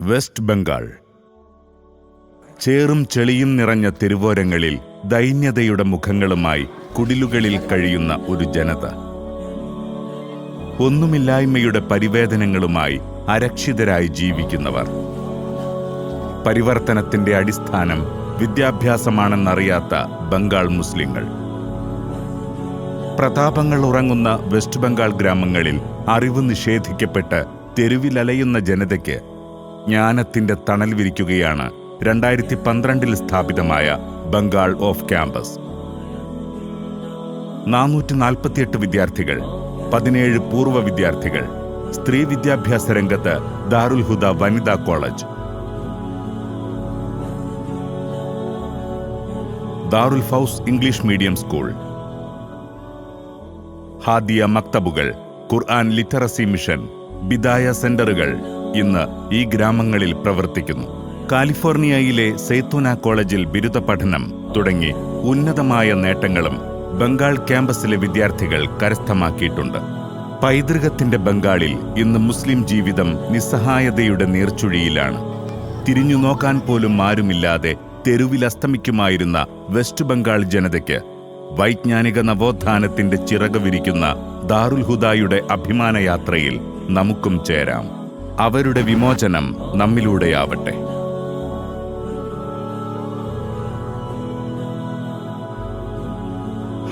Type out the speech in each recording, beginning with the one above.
West Bengal. ചേറും ചെളിയും നിറഞ്ഞ തെരുവോരങ്ങളിൽ ദൈന്യതയുടെ മുഖങ്ങളുമായി കുടിലുകളിൽ കഴിയുന്ന ഒരു ജനത. ഒന്നുമില്ലായ്മയുടെ പരിവേദനങ്ങളുമായി അരക്ഷിതരായി ജീവിക്കുന്നവർ. പരിവർത്തനത്തിന്റെ അടിസ്ഥാനം വിദ്യാഭ്യാസമാണെന്നറിയാത്ത ബംഗാൾ മുസ്ലിങ്ങൾ. പ്രതാപങ്ങൾ ഉറങ്ങുന്ന വെസ്റ്റ് ബംഗാൾ ഗ്രാമങ്ങളിൽ അറിവ് നിഷേധിക്കപ്പെട്ട് തെരുവിലലയുന്ന ജനതയ്ക്ക് ജ്ഞാനത്തിന്റെ തണൽ വിരിക്കുകയാണ് 2012 സ്ഥാപിതമായ ബംഗാൾ ഓഫ് ക്യാമ്പസ്. 448 വിദ്യാർത്ഥികൾ, 17 പൂർവ്വ വിദ്യാർത്ഥികൾ. സ്ത്രീ വിദ്യാഭ്യാസ രംഗത്ത് ദാറുൽ ഹുദ വനിതാ കോളേജ്, ദാറുൽ ഫൗസ് ഇംഗ്ലീഷ് മീഡിയം സ്കൂൾ, ഹാദിയ മക്തബുകൾ, ഖുർആൻ ലിറ്ററസി മിഷൻ, ബിദായ സെന്ററുകൾ ഇന്ന് ഈ ഗ്രാമങ്ങളിൽ പ്രവർത്തിക്കുന്നു. കാലിഫോർണിയയിലെ സെയ്തൂന കോളേജിൽ ബിരുദ പഠനം തുടങ്ങി ഉന്നതമായ നേട്ടങ്ങളും ബംഗാൾ ക്യാമ്പസിലെ വിദ്യാർത്ഥികൾ കരസ്ഥമാക്കിയിട്ടുണ്ട്. പൈതൃകത്തിന്റെ ബംഗാളിൽ ഇന്ന് മുസ്ലിം ജീവിതം നിസ്സഹായതയുടെ നീർച്ചുഴിയിലാണ്. തിരിഞ്ഞു നോക്കാൻ പോലും ആരുമില്ലാതെ തെരുവിലസ്തമിക്കുമായിരുന്ന വെസ്റ്റ് ബംഗാൾ ജനതയ്ക്ക് വൈജ്ഞാനിക നവോത്ഥാനത്തിന്റെ ചിറക് വിരിക്കുന്ന ദാറുൽ ഹുദായുടെ അഭിമാനയാത്രയിൽ നമുക്കും ചേരാം. അവരുടെ വിമോചനം നമ്മിലൂടെയാവട്ടെ.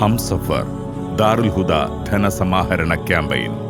ഹംസഫർ ദാറുൽ ഹുദ ധനസമാഹരണ ക്യാമ്പയിൻ.